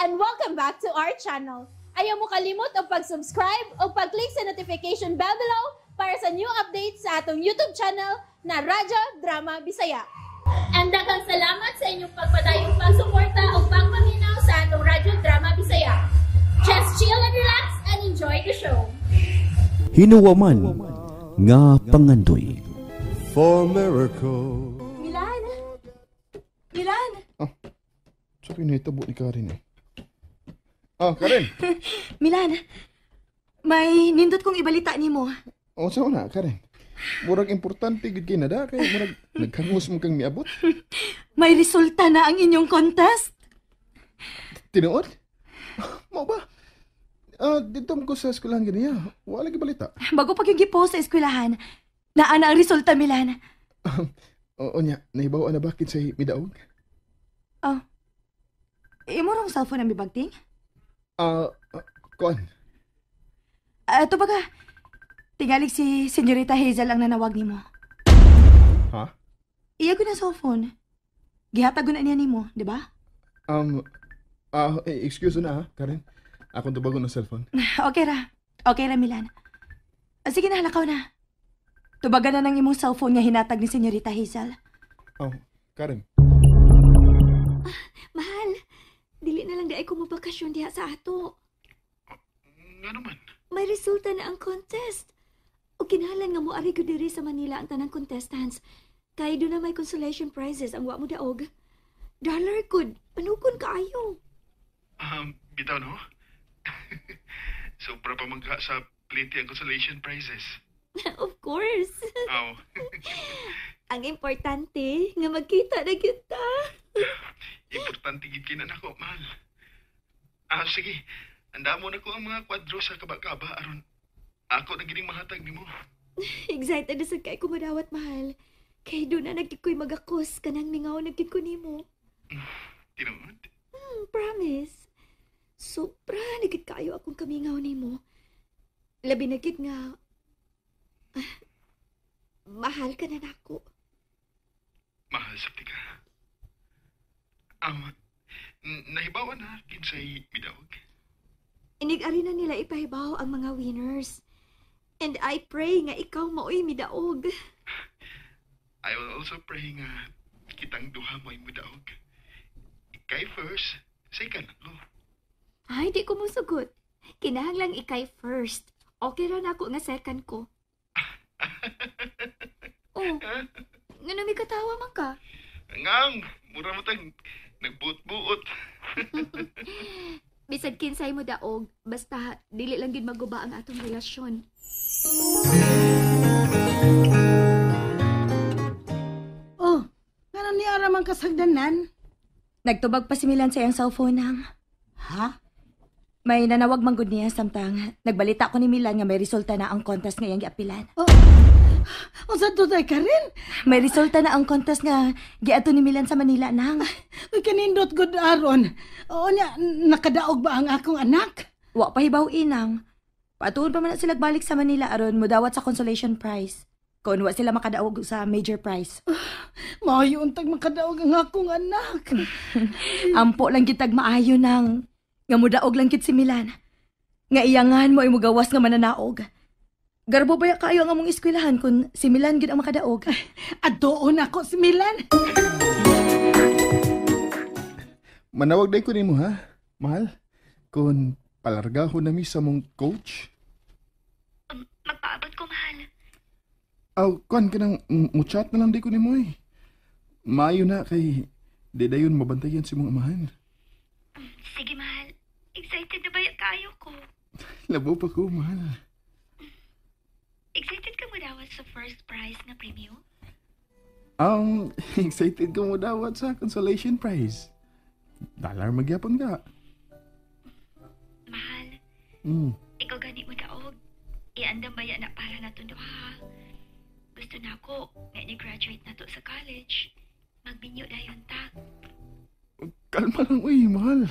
and welcome back to our channel. Ayaw mo kalimot o pag-subscribe o pag-click sa notification bell below para sa new updates sa atong YouTube channel na Radyo Drama Bisaya. And daghang salamat sa inyong pagpadayong pagsuporta o pagpaminaw sa atong Radyo Drama Bisaya. Just chill and relax and enjoy the show. Hinuwaman nga pangandoy. For miracle. Milan! Milan! Oh, sabi na itabo ni Karen eh. Oh, Karen! Milan! May nindot kong ibalita ni mo. Oh, saan na, Karen? Murag importante gud kay nada kay murag nagkangos mo kang miabot. May resulta na ang inyong contest. Tinuod? Mo ba? Dito mo ko sa eskwelahan ganiya. Wala lagi balita. Bago pag yung gipost sa eskwelahan, naana ang resulta, Milan. Oo niya, nahibaw na bakit sa midaog? Oh. Imo rong cellphone ang bibagting? Kuan. Ito baga, tingalig si Senyorita Hazel ang nanawag ni mo. Ha? Iya ko na cellphone. Gihatag ko na niya ni mo, di ba? Excuse na ha, Karen. Akong tubago ng cellphone. Okay ra, Milan. Sige na, halakaw na. Tubagan na ng imong cellphone nga hinatag ni Senyorita Hazel. Oh, Karen. Mahal, dili na lang di ay ko mabakasyon diha sa ato. Nga naman. May resulta na ang contest. O kinahanglan nga mo ari ko diri sa Manila ang tanang contestants. Kay doon na may consolation prizes ang wa mo daog. Dollar good, panukon kaayo. Bitaw no? Sobra pa magka sa plate ang consolation prizes. Of course. Oh. Ang importante nga magkita na kita. Importante gid kinanako, mahal. Sige. Anda mo na ko ang mga kwadro sa kaba-kaba aron ako na gining mahatag nimo. Excited na sa kay kumadawat, mahal. Kay doon na nagkikoy magakos kanang mingaw nagkiko nimo. Tinuod? Promise. Sobra nagit kayo akong kamingaw nimo. Labi na gid nga mahal ka na nako. Mahal sa ka. Nahibawan na kinsay midawag. Inig-ari na nila ipahibaw ang mga winners. And I pray nga ikaw maoy midaog. I will also pray nga kitang duha mo'y midaog. Ikay first, second ako. Ay, di ko musugot. Kinahanglang ikay first. Okay ra na ako nga second ko. Oh, nga may katawa man ka. Ngang, mura mo tayong nagbuot-buot. Bisag kinsay mo daog, basta dili lang gid maguba ang atong relasyon. Oh, nga ni ara man kasagdanan? Nagtubag pa si Milan sa iyang cellphone nang. Ha? May nanawag man gud niya samtang nagbalita ko ni Milan nga may resulta na ang contest nga iyang giapilan. O sa tutay ka rin? May resulta na ang contest nga giato ni Milan sa Manila nang. Uy, kanindot good aron. Oo niya, nakadaog ba ang akong anak? Wa pa hibaw inang. Patuod pa man na sila balik sa Manila aron mudawat sa consolation prize. Kung wa sila makadaog sa major prize. Maayo untag makadaog ang akong anak. Ampo lang kitag maayo nang. Nga mudaog lang kit si Milan. Nga iyangan mo ay mugawas nga mananaog. Garbo ba kayo ang among eskwelahan kung si Milan gid ang makadaog? Adoon ako si Milan. Manawag day ko nimo ha, mahal. Kung palargahon na mi sa mong coach. Magpaabot ko, mahal. Kuan ka nang muchat na lang day ko nimo eh. Maayo na kay di dayon mabantayan si mong amahan. Sige, mahal. Excited na ba kayo ko? Labo pa ko, mahal. Excited ka mo dawat sa first prize na premium? Excited ka mo dawat sa consolation prize. Dollar magyapon ka. Mahal, ikaw gani mo daog. Iandam baya na para na to ha. Gusto na ako nga ni-graduate na to sa college. Magminyo dayon ta. Kalma lang, uy, mahal.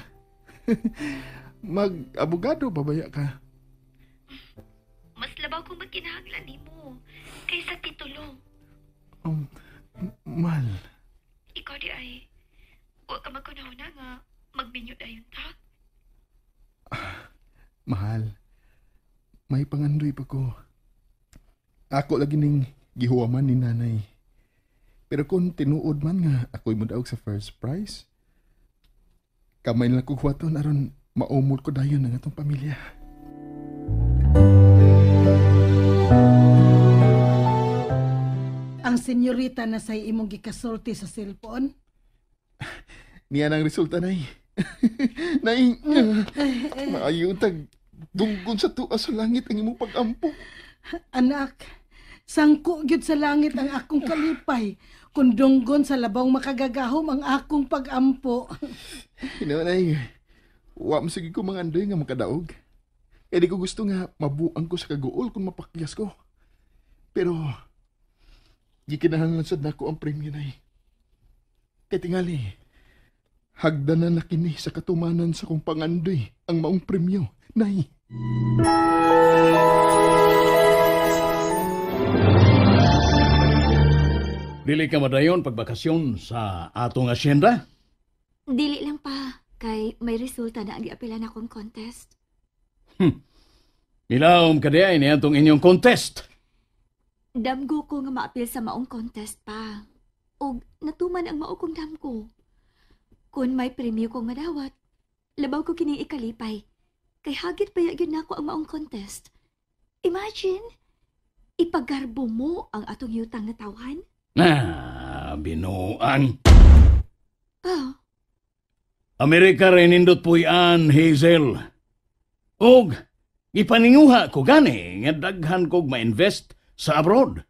Mag-abogado pa baya ka? Mas labaw kung magkinahanglan ni mo kaysa titulo. Mahal. Ikaw di ay, huwag ka magkunaw na nga, magminyo dayon ta. Mahal, may pangandoy pa ko. Ako lagi ning gihuwaman ni nanay. Pero kung tinuod man nga ako'y mudaog sa first prize, kamay lang ko huwaton aron maumol ko dayon ng atong pamilya. Ang senyorita na say imong gikasulti sa cellphone. Niyan ang resulta, nay. Nay, maayon tag dunggon sa tuas sa langit ang imong pag-ampo. Anak, sangko gyud sa langit ang akong kalipay. Kung dunggon sa labaw makagagahom ang akong pag-ampo. Nay, wa mo sige ko mga andoy nga makadaog. E di ko gusto nga mabuang ko sa kaguol kung mapakyas ko. Pero, gikinahanglan sad nako ang premyo, nay. Kaya tingali, hagdanan na kini sa katumanan sa kong pangandoy ang maong premyo, nay. Dili ka madayon pagbakasyon sa atong asyenda? Dili lang pa, kay may resulta na ang giapilan akong contest. Ilawom ka diay ni atong inyong contest. Damgo ko nga maapil sa maong contest pa. O natuman ang mao kong damgo. Kung may premyo kong madawat, labaw ko kining ikalipay. Kay hagit pa yun nako ang maong contest. Imagine, ipagarbo mo ang atong yutang na tawhan? Binuang. Oh, Amerika rin indot puyan, Hazel. Og, ipaninguha ko gani nga daghan kog ma-invest sa abroad.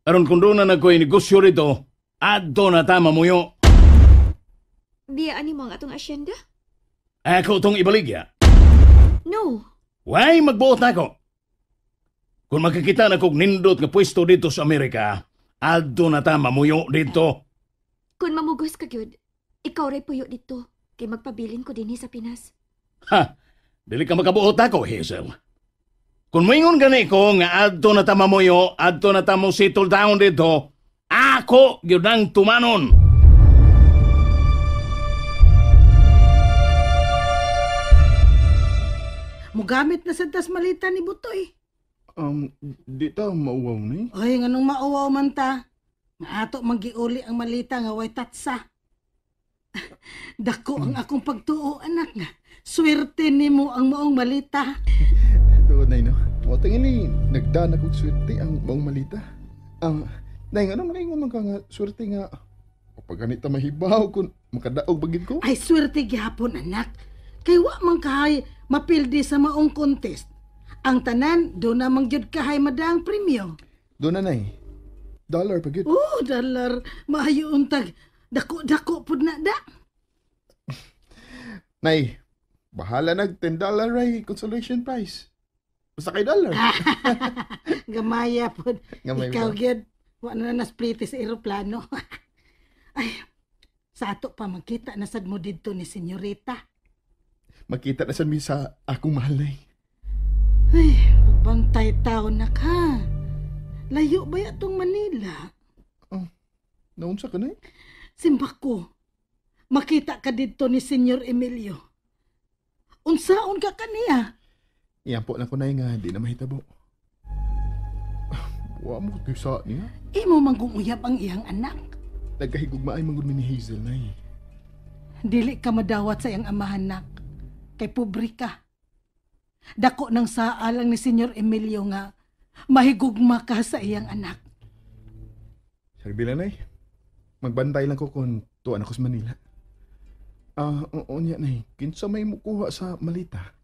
Aron kung doon na nagko'y negosyo rito, adto na tama muyo. biyaan mo ang atong asyenda? Ako tong ibaligya. No. Why magbuot na ako? Kung makikita na kog nindot nga pwesto dito sa Amerika, adto na tama muyo dito. Kung mamugos ka gyud, ikaw ray puyo dito. Kay magpabilin ko dinhi sa Pinas. Ha! Dili ka makabuot ako, Hazel. Kung moingon gani ko nga adto na tama muyo, adto na tamo settle down dito, ako gyud ang tumanon. Mugamit na sa tas malita ni Butoy. Di ta mauwaw ni. Ay, nganong mauwaw man ta. Nga ato magiuli ang malita nga way tatsa. Dako ang akong pagtuo, anak nga. Swerte nimo ang maong malita. Doon, nay, no? O, tingin ni, nagdaan akong swerte ang maong malita. Nay, ano nakaingon man ka nga swerte nga, kapag ganita mahibaw kung makadaog bagid ko? Ay, swerte gihapon, anak. Kay wa man kahay mapildi sa maong contest. Ang tanan, doon namang gyud kahay madaang premyo. Doon na, nay. Dollar pagid. Oh, dollar. Maayo untag. Dako-dako pud na da. Nay, bahala nag $10 ay consolation prize. Basta kay dollar. Gamaya pud. Gamay Ikaw mo. gyud wa na naspliti sa eroplano. Ay, sa ato pa magkita na sad mo didto ni senyorita. Makita na sa sa akong mahal, nay. Ay, pagbantay tao na ka. Layo ba itong Manila? Naunsa ka, nay? Simbako, makita ka dito ni Senyor Emilio. Unsaon ka kaniya? Iyan po lang ko, nay, nga di na mahitabo. Wa mo kisa niya. Imo manggunguyab ang iyang anak. Nagkahigugmaay manggod ni Hazel, nay. Dili ka madawat sa iyang amahan nak. Kay pobre ka. Dako ng saalang ni Senyor Emilio nga mahigugma ka sa iyang anak. Sabi lang, nay. Magbantay lang ko kung tuwan ako sa Manila. Oo niya, nay. Kinsa may mukuha sa malita.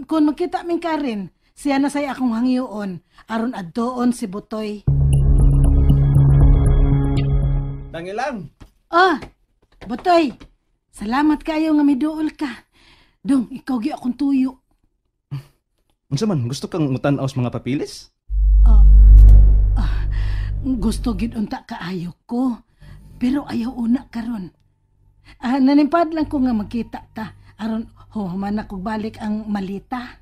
Kung makita min Karen, siya na say akong hangyoon, aron adtoon si Butoy. Nangilang! Oh, Butoy, salamat kayo nga miduol ka. Dong, ikaw gi akong tuyo. Unsa man, gusto kang mutanaw sa mga papilis? Gusto gid unta kaayo ko, pero ayaw una karon. Nanimpad lang ko nga magkita ta, aron human ako balik ang malita.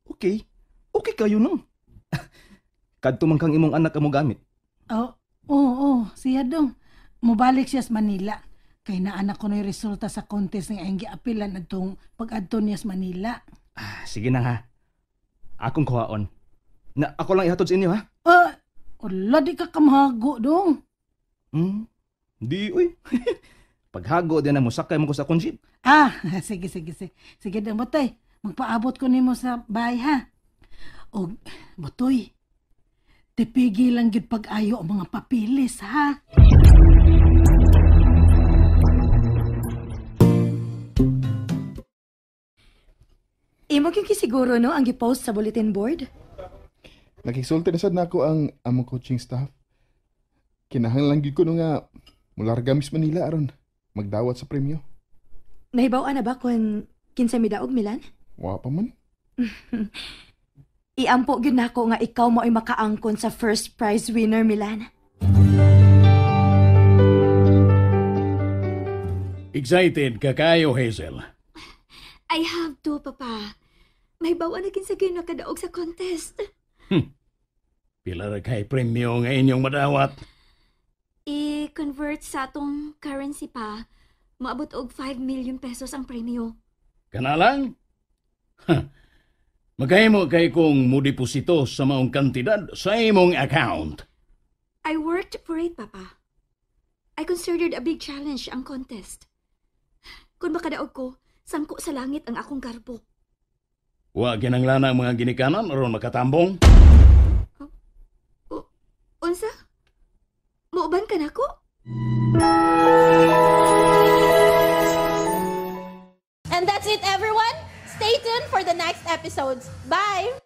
Okay. Okay kayo no. Kadto man kang imong anak amo gamit. Oo, siya dong. Mubalik siya sa Manila. Kay naanak ko na yung resulta sa contest nga ang giapilan atong pag-adto niya sa Manila. Sige na ha. Akong kuhaon. Na ako lang ihatod sa inyo ha. Wala di ka kamahago dong. Di uy. Paghago din na mo sakay mo ko sa akong jeep. Sige. Sige na, Botoy. Magpaabot ko nimo sa bahay, ha? O, Botoy, tipigi lang gid pag-ayo ang mga papilis, ha? Imo yung kisiguro no ang gipost sa bulletin board? Nakisulti na sad nako ang among coaching staff. Kinahanglan gid ko no nga mularga Miss Manila aron magdawat sa premyo. Nahibaw na ba kung kinsa mi daog Milan? Wa pa man. Iampo gyud nako nga ikaw mo ay makaangkon sa first prize winner Milan. Excited ka kayo, Hazel? I have to, Papa. May bawa na kinsa gyud nakadaog sa contest. Pila ra kay premyo nga inyong madawat? I-convert sa atong currency pa, maabot og 5 million pesos ang premyo. Kana lang? Magahimo kay kung mudeposito sa maong kantidad sa imong account. I worked for it, Papa. I considered a big challenge ang contest. Kung makadaog ko, sangko sa langit ang akong garbo. Wa ginanglana ang mga ginikanan aron makatambong? Unsa? Muuban ka nako? And that's it, everyone. Stay tuned for the next episodes. Bye!